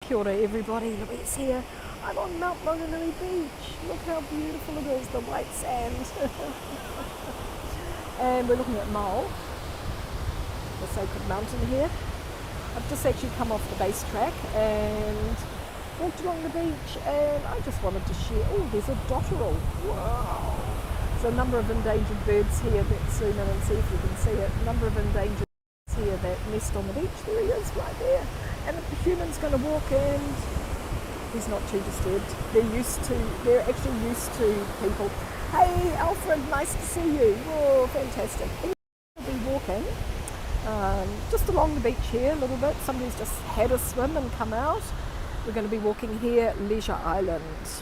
Kia ora everybody, Louise here. I'm on Mt Maunganui beach. Look how beautiful it is, the white sand. And we're looking at Mole, the sacred mountain here. I've just actually come off the base track and walked along the beach, and I just wanted to share. Oh, there's a dotterel. Wow. There's a number of endangered birds here. Let's zoom in and see if you can see it. A number of endangered birds here that nest on the beach. There he is right there. And the human's going to walk in. He's not too disturbed. They're actually used to people. Hey Alfred, nice to see you. Whoa, fantastic. We'll be walking just along the beach here a little bit. Somebody's just had a swim and come out. We're going to be walking here, Leisure Island.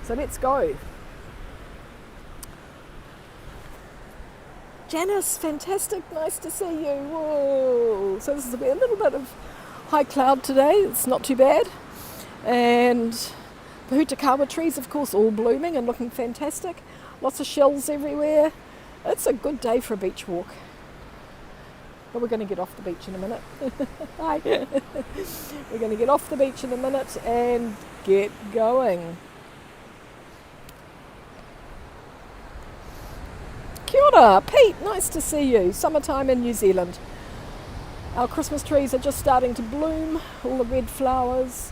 So let's go. Janice, fantastic, nice to see you. Whoa. So this is a little bit of high cloud today, it's not too bad. And Pohutukawa trees, of course, all blooming and looking fantastic. Lots of shells everywhere. It's a good day for a beach walk. But we're going to get off the beach in a minute. Hi. We're going to get off the beach in a minute and get going. Kia ora, Pete, nice to see you. Summertime in New Zealand. Our Christmas trees are just starting to bloom, all the red flowers,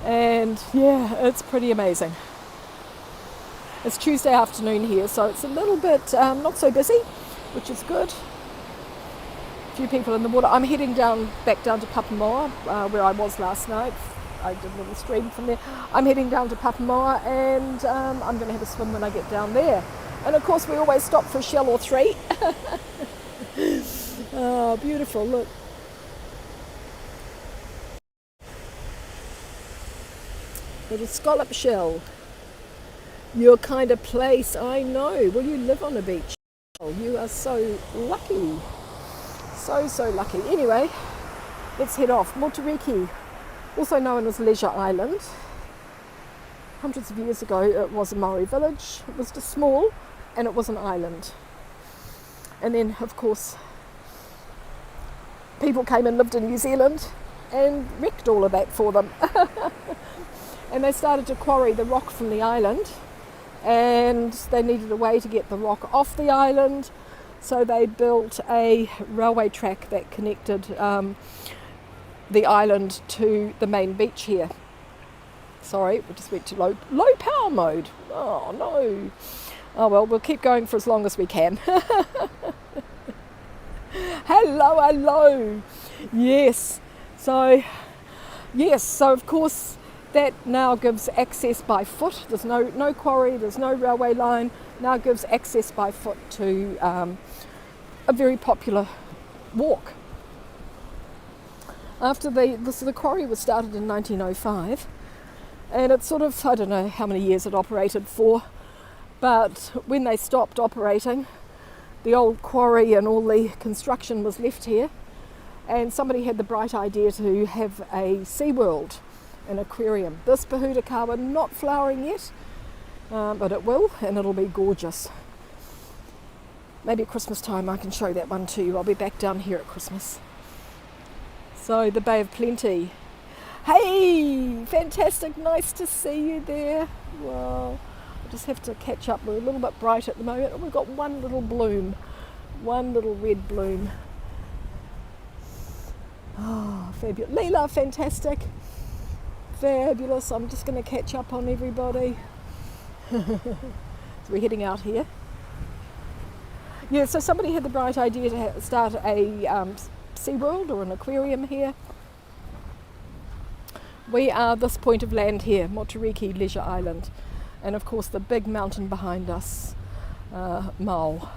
and yeah, it's pretty amazing. It's Tuesday afternoon here, so it's a little bit not so busy, which is good. A few people in the water. I'm heading back down to Papamoa, where I was last night. I did a little stream from there. I'm heading down to Papamoa, and I'm going to have a swim when I get down there. And of course, we always stop for a shell or three. Oh, beautiful, look. Little scallop shell. Your kind of place, I know. Will you live on a beach? You are so lucky. So lucky. Anyway, let's head off. Moturiki, also known as Leisure Island. Hundreds of years ago, it was a Maori village. It was just small, and it was an island. And then, of course, people came and lived in New Zealand and wrecked all of that for them. And they started to quarry the rock from the island, and they needed a way to get the rock off the island, so they built a railway track that connected the island to the main beach here. Sorry, we just went to low power mode. Oh no. Oh well, we'll keep going for as long as we can. Hello. Yes. So of course that now gives access by foot. There's no quarry, there's no railway line. Now gives access by foot to a very popular walk. After the quarry was started in 1905, and it's sort of, I don't know how many years it operated for, but when they stopped operating, the old quarry and all the construction was left here, and somebody had the bright idea to have a SeaWorld, an aquarium. This Pohutukawa not flowering yet, but it will, and it'll be gorgeous. Maybe at Christmas time I can show that one to you. I'll be back down here at Christmas. So the Bay of Plenty. Hey, fantastic, nice to see you there. Wow, I just have to catch up. We're a little bit bright at the moment, and we've got one little bloom, one little red bloom. Oh, fabulous. Leela, fantastic. Fabulous. I'm just going to catch up on everybody. So we're heading out here. Yeah, so somebody had the bright idea to start a SeaWorld or an aquarium here. We are this point of land here, Moturiki, Leisure Island. And of course the big mountain behind us, Mole.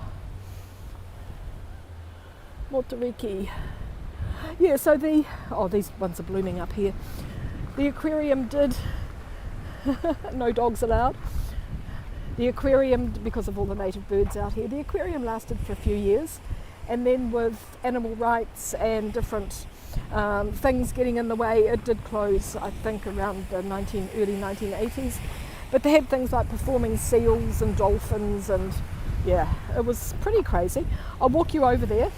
Moturiki. Yeah, so these ones are blooming up here. The aquarium did, no dogs allowed. The aquarium, because of all the native birds out here, the aquarium lasted for a few years, and then with animal rights and different things getting in the way, it did close, I think, around the early 1980s. But they had things like performing seals and dolphins, and yeah, it was pretty crazy. I'll walk you over there.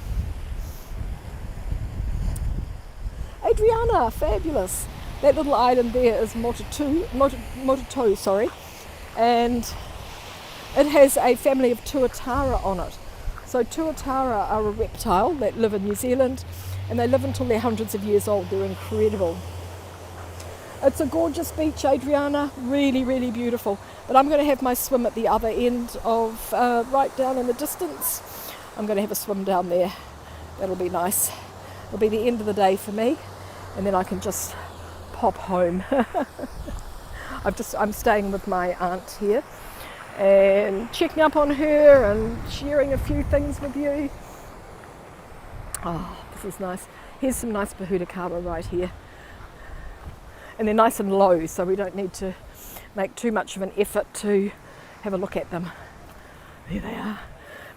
Adriana, fabulous. That little island there is Moturiki, sorry, and it has a family of tuatara on it. So tuatara are a reptile that live in New Zealand, and they live until they're hundreds of years old. They're incredible. It's a gorgeous beach, Adriana, really, really beautiful. But I'm going to have my swim at the other end of, right down in the distance. I'm going to have a swim down there. That'll be nice. It'll be the end of the day for me, and then I can just pop home. I'm staying with my aunt here and checking up on her and sharing a few things with you. Oh, this is nice. Here's some nice Pohutukawa right here. And they're nice and low, so we don't need to make too much of an effort to have a look at them. There they are.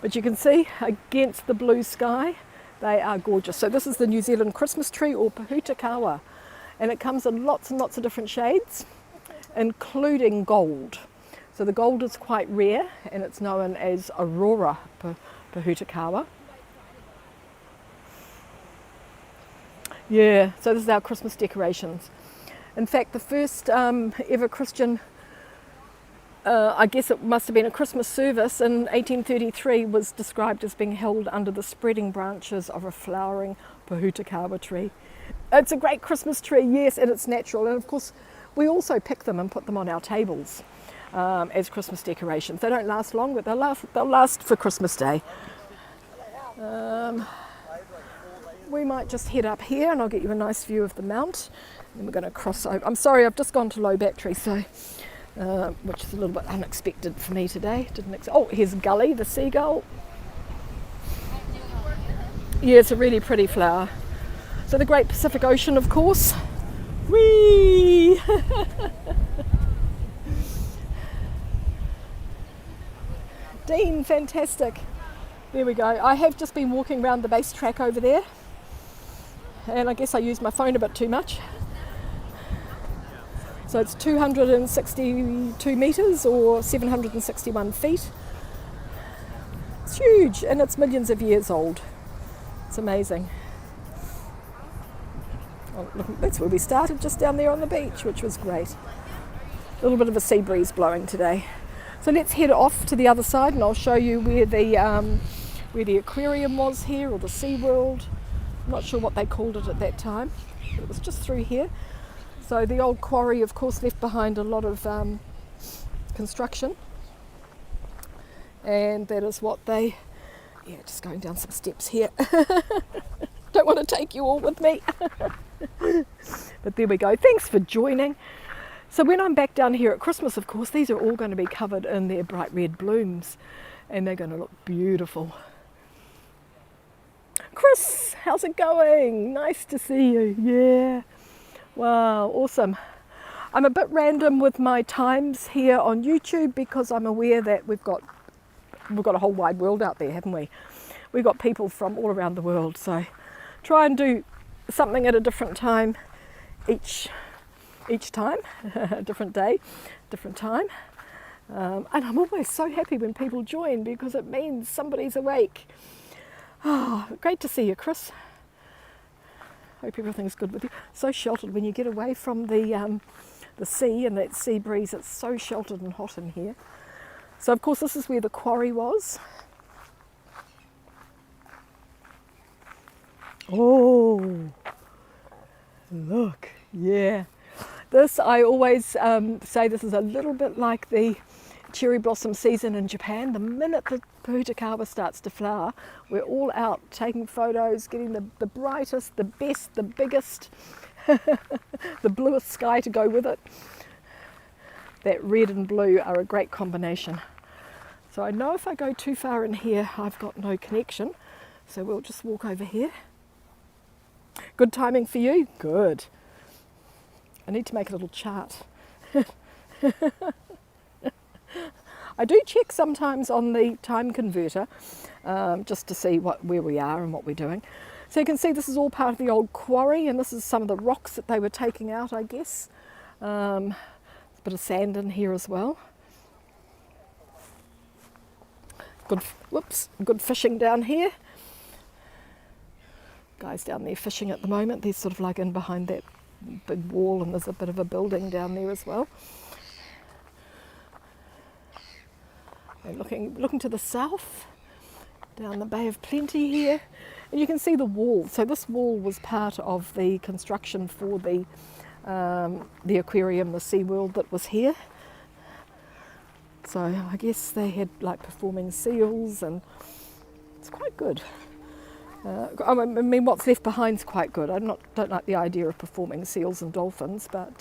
But you can see against the blue sky, they are gorgeous. So this is the New Zealand Christmas tree, or Pohutukawa, and it comes in lots and lots of different shades, including gold. So the gold is quite rare, and it's known as Aurora Pohutukawa. Yeah, so this is our Christmas decorations. In fact, the first ever Christian, I guess it must have been a Christmas service in 1833, was described as being held under the spreading branches of a flowering Pohutukawa tree. It's a great Christmas tree, yes, and it's natural. And of course, we also pick them and put them on our tables as Christmas decorations. They don't last long, but they'll last for Christmas Day. We might just head up here and I'll get you a nice view of the mount. Then we're going to cross over. I'm sorry, I've just gone to low battery, so which is a little bit unexpected for me today. Oh, here's Gully, the seagull. Yeah, it's a really pretty flower. So the Great Pacific Ocean, of course. Whee! Dean, fantastic. There we go. I have just been walking around the base track over there, and I guess I used my phone a bit too much. So it's 262 metres or 761 feet. It's huge, and it's millions of years old. It's amazing. Oh, look, that's where we started, just down there on the beach, which was great. A little bit of a sea breeze blowing today. So let's head off to the other side, and I'll show you where the aquarium was here, or the Sea World. I'm not sure what they called it at that time, but it was just through here. So the old quarry, of course, left behind a lot of construction, and that is what they, yeah, just going down some steps here. Don't want to take you all with me. But there we go. Thanks for joining. So when I'm back down here at Christmas, of course, these are all going to be covered in their bright red blooms, and they're going to look beautiful. Chris, how's it going? Nice to see you. Yeah. Wow, awesome. I'm a bit random with my times here on YouTube because I'm aware that we've got a whole wide world out there, haven't we? We've got people from all around the world, so try and do something at a different time each time, a different day, different time. And I'm always so happy when people join because it means somebody's awake. Oh, great to see you, Chris. Hope everything's good with you. So sheltered when you get away from the sea and that sea breeze. It's so sheltered and hot in here. So of course this is where the quarry was. Oh, look, yeah. This, I always say this is a little bit like the cherry blossom season in Japan. The minute the Pohutukawa starts to flower, we're all out taking photos, getting the brightest, the best, the biggest, the bluest sky to go with it. That red and blue are a great combination. So I know if I go too far in here, I've got no connection. So we'll just walk over here. Good timing for you? Good. I need to make a little chart. I do check sometimes on the time converter just to see where we are and what we're doing. So you can see this is all part of the old quarry, and this is some of the rocks that they were taking out, I guess. There's a bit of sand in here as well. Good fishing down here. Guys down there fishing at the moment. They're sort of like in behind big wall, and there's a bit of a building down there as well. And looking to the south, down the Bay of Plenty here, and you can see the wall. So this wall was part of the construction for the aquarium, the SeaWorld that was here. So I guess they had like performing seals, and it's quite good. I mean, what's left behind is quite good. I don't like the idea of performing seals and dolphins, but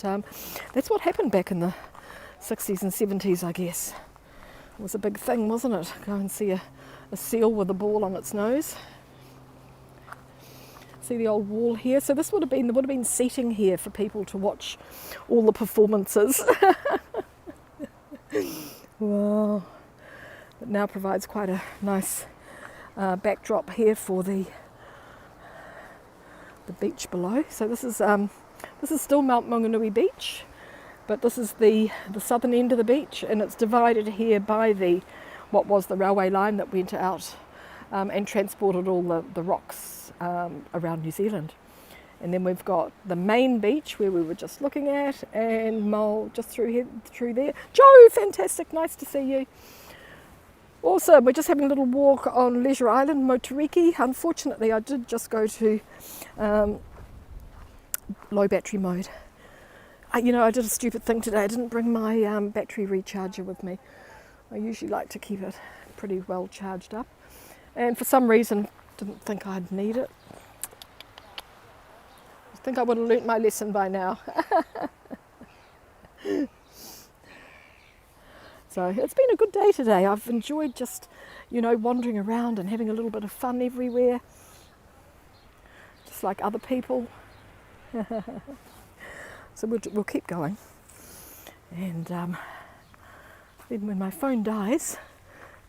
that's what happened back in the 60s and 70s, I guess. It was a big thing, wasn't it? Go and see a seal with a ball on its nose. See the old wall here? So there would have been seating here for people to watch all the performances. Wow. It now provides quite a nice backdrop here for the beach below. So this is still Mt Maunganui beach, but this is the southern end of the beach, and it's divided here by what was the railway line that went out and transported all the rocks around New Zealand. And then we've got the main beach where we were just looking at, and Mole just through there. Joe, fantastic, nice to see you. Awesome, we're just having a little walk on Leisure Island, Moturiki. Unfortunately, I did just go to low battery mode. I did a stupid thing today. I didn't bring my battery recharger with me. I usually like to keep it pretty well charged up. And for some reason, didn't think I'd need it. I think I would have learnt my lesson by now. So it's been a good day today. I've enjoyed just, wandering around and having a little bit of fun everywhere. Just like other people. So we'll keep going. And then when my phone dies,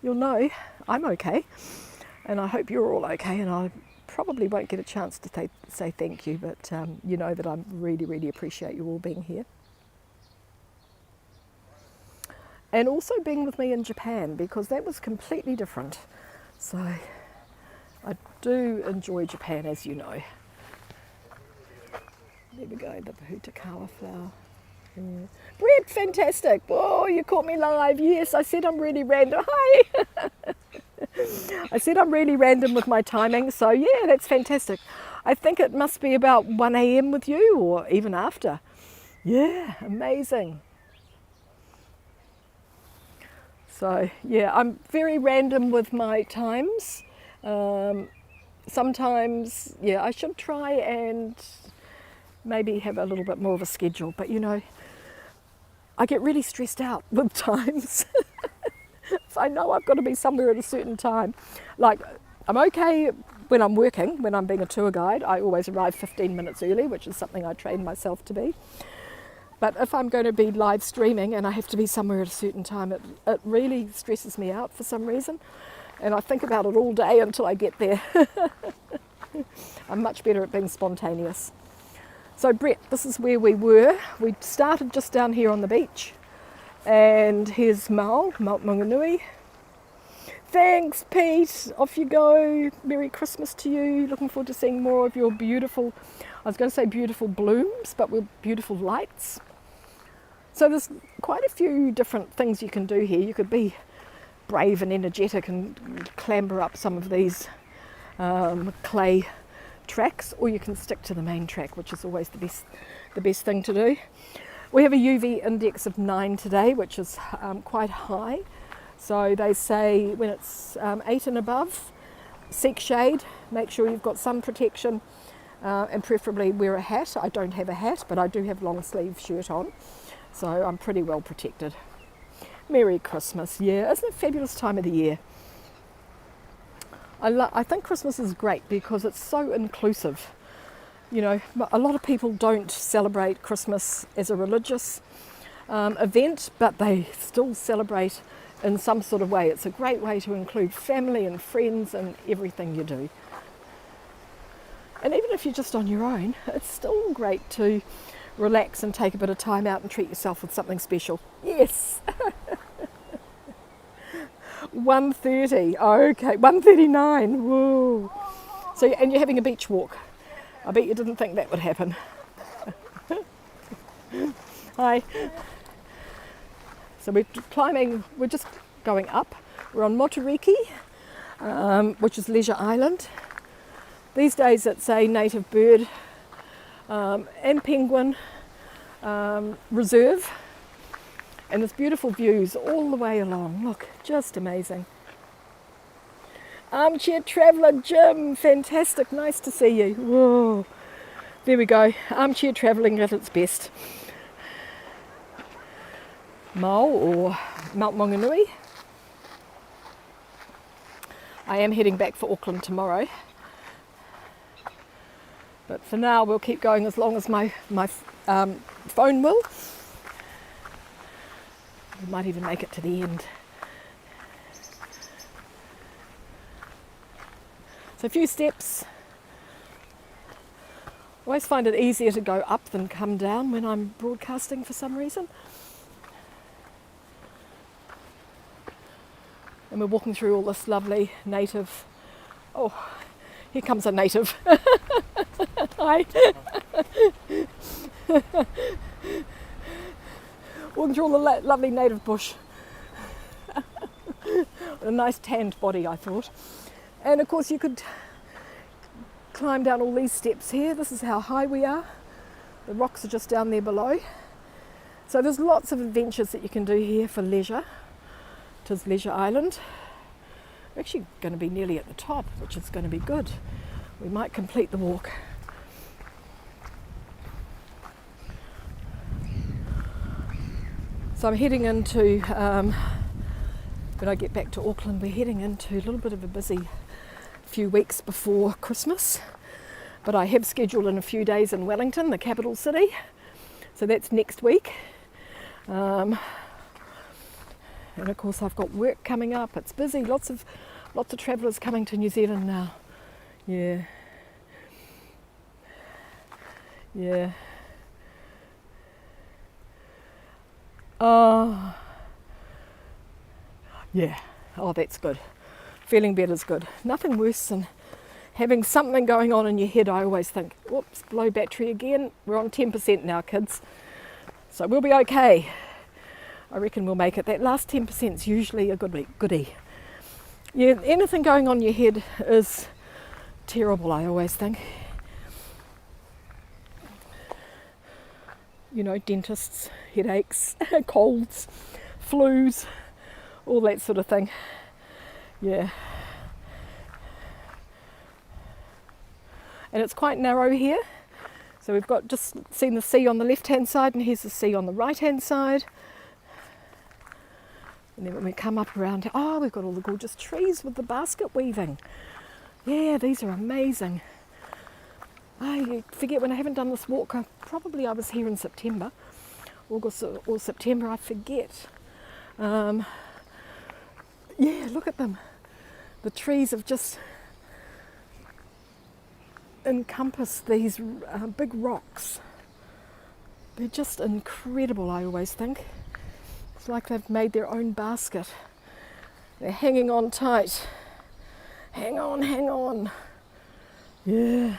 you'll know I'm okay. And I hope you're all okay. And I probably won't get a chance to say thank you, but you know that I really, really appreciate you all being here. And also being with me in Japan, because that was completely different. So I do enjoy Japan, as you know. There we go, the Pohutukawa flower. Yeah. Brett, fantastic. Oh, you caught me live. Yes, I said I'm really random. Hi. I said I'm really random with my timing. So yeah, that's fantastic. I think it must be about 1 a.m. with you, or even after. Yeah, amazing. So yeah, I'm very random with my times. Sometimes, yeah, I should try and maybe have a little bit more of a schedule, but I get really stressed out with times. If I know I've got to be somewhere at a certain time. Like, I'm okay when I'm working, when I'm being a tour guide. I always arrive 15 minutes early, which is something I train myself to be. But if I'm going to be live streaming and I have to be somewhere at a certain time, it really stresses me out for some reason. And I think about it all day until I get there. I'm much better at being spontaneous. So Brett, this is where we were. We started just down here on the beach. And here's Mount Maunganui. Thanks, Pete. Off you go. Merry Christmas to you. Looking forward to seeing more of your beautiful, I was going to say beautiful blooms, but with beautiful lights. So there's quite a few different things you can do here. You could be brave and energetic and clamber up some of these clay tracks, or you can stick to the main track, which is always the best thing to do. We have a UV index of 9 today, which is quite high. So they say when it's 8 and above, seek shade, make sure you've got sun protection, and preferably wear a hat. I don't have a hat, but I do have long sleeve shirt on, so I'm pretty well protected. Merry Christmas. Yeah, isn't it a fabulous time of the year? I think Christmas is great because it's so inclusive. A lot of people don't celebrate Christmas as a religious event, but they still celebrate in some sort of way. It's a great way to include family and friends and everything you do. And even if you're just on your own, it's still great to relax and take a bit of time out and treat yourself with something special. Yes. 1:30. Okay, 1:39. Whoa. So, and you're having a beach walk. I bet you didn't think that would happen. Hi. So we're climbing, we're just going up. We're on Moturiki, which is Leisure Island. These days it's a native bird and penguin reserve. And there's beautiful views all the way along. Look, just amazing. Armchair Traveller Jim, fantastic, nice to see you. Whoa, there we go, armchair travelling at its best. Mau or Mt Maunganui. I am heading back for Auckland tomorrow. But for now we'll keep going as long as my phone will. We might even make it to the end. So a few steps. I always find it easier to go up than come down when I'm broadcasting for some reason. And we're walking through all this lovely native, oh, here comes a native. Hi. Walking through all the lovely native bush. A nice tanned body, I thought. And of course you could climb down all these steps here. This is how high we are. The rocks are just down there below. So there's lots of adventures that you can do here for leisure. It is Leisure Island. We're actually going to be nearly at the top, which is going to be good. We might complete the walk. So I'm heading into, when I get back to Auckland, we're heading into a little bit of a busy few weeks before Christmas. But I have scheduled in a few days in Wellington, the capital city. So that's next week. And of course I've got work coming up. It's busy. Lots of travellers coming to New Zealand now. Yeah. Yeah. Oh. Yeah. Oh, that's good. Feeling better is good. Nothing worse than having something going on in your head. I always think, whoops, low battery again. We're on 10% now, kids. So we'll be okay. I reckon we'll make it. That last 10% is usually a goodie. Yeah, anything going on in your head is terrible, I always think. You know, dentists, headaches, colds, flus, all that sort of thing. Yeah. And it's quite narrow here. So we've got just seen the sea on the left hand side, and here's the sea on the right hand side. And then when we come up around, oh, we've got all the gorgeous trees with the basket weaving. Yeah, these are amazing. I forget when I haven't done this walk. Probably I was here in September, August or September, I forget. Yeah, look at them. The trees have just encompassed these big rocks. They're just incredible, I always think. It's like they've made their own basket. They're hanging on tight. Hang on, hang on. Yeah.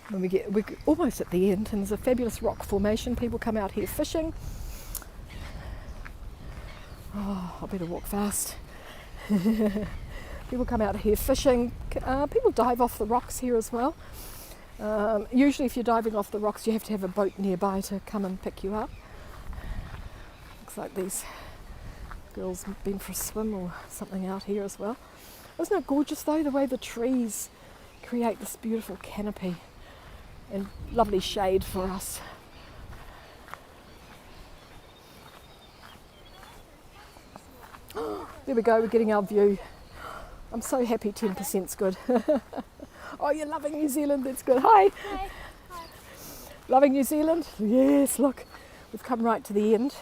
When we're almost at the end, and there's a fabulous rock formation. People come out here fishing. Oh, I better walk fast. People come out here fishing. People dive off the rocks here as well. Usually if you're diving off the rocks, you have to have a boat nearby to come and pick you up. Looks like these girls have been for a swim or something out here as well. Isn't it gorgeous though, the way the trees create this beautiful canopy and lovely shade for us. There we go, we're getting our view. I'm so happy 10%'s good. Oh, you're loving New Zealand, that's good. Hi. Hi. Hi. Loving New Zealand? Yes, look, we've come right to the end.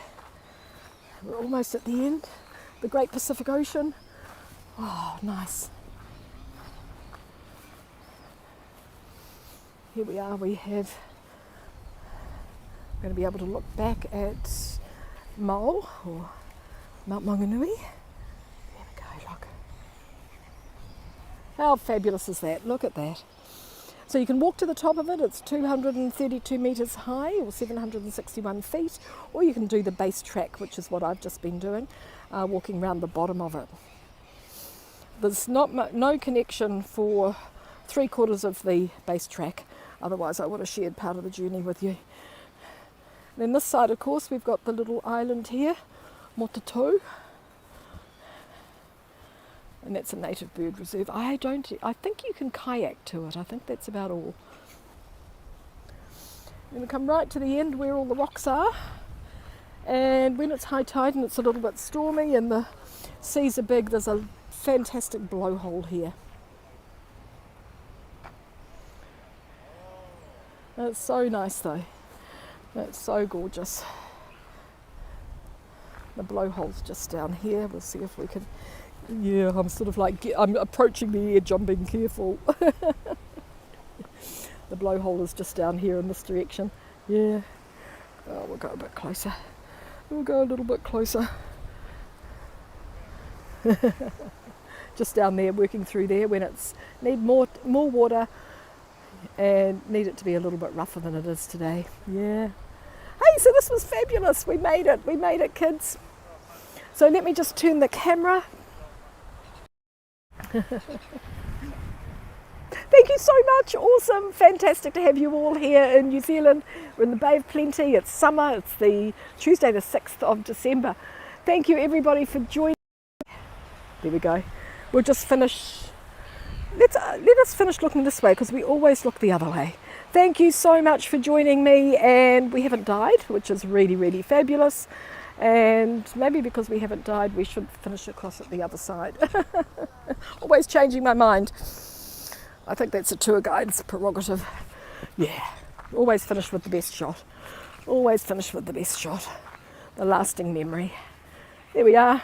We're almost at the end. The Great Pacific Ocean. Oh, nice. Here we are, we're going to be able to look back at Mau or Mt Maunganui. There we go, look. How fabulous is that? Look at that. So you can walk to the top of it. It's 232 metres high, or 761 feet, or you can do the base track, which is what I've just been doing, walking around the bottom of it. There's no connection for 3/4 of the base track, otherwise I would have shared part of the journey with you. Then this side, of course, we've got the little island here, Moturiki, and that's a native bird reserve. I think you can kayak to it. I think that's about all. Then we come right to the end where all the rocks are, and when it's high tide and it's a little bit stormy and the seas are big, there's a fantastic blowhole here. It's so nice though. It's so gorgeous. The blowhole's just down here. We'll see if we can. Yeah, I'm sort of like, I'm approaching the edge, I'm being careful. The blowhole is just down here in this direction. Yeah. Oh, we'll go a bit closer. We'll go a little bit closer. Just down there, working through there when it's need more water and need it to be a little bit rougher than it is today. Yeah. Hey, so this was fabulous. We made it, kids. So let me just turn the camera. Thank you so much. Awesome, fantastic to have you all here in New Zealand. We're in the Bay of Plenty. It's summer. It's the Tuesday the 6th of December. Thank you everybody for joining. There we go. We'll just finish. Let us finish looking this way, because we always look the other way. Thank you so much for joining me, and we haven't died, which is really, really fabulous. And maybe because we haven't died, we should finish across at the other side. Always changing my mind. I think that's a tour guide's prerogative. Yeah, always finish with the best shot. Always finish with the best shot. The lasting memory. There we are.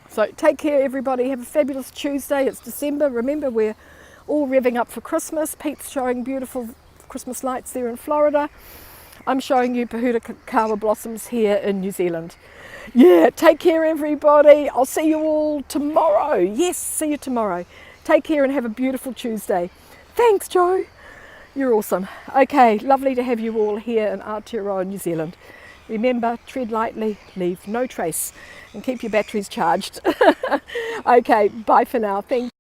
So take care everybody, have a fabulous Tuesday. It's December. Remember, we're all revving up for Christmas. Pete's showing beautiful Christmas lights there in Florida. I'm showing you Pohutukawa blossoms here in New Zealand. Yeah, take care everybody. I'll see you all tomorrow. Yes, see you tomorrow. Take care and have a beautiful Tuesday. Thanks, Joe. You're awesome. Okay, lovely to have you all here in Aotearoa, New Zealand. Remember, tread lightly, leave no trace, and keep your batteries charged. Okay, bye for now. Thank you.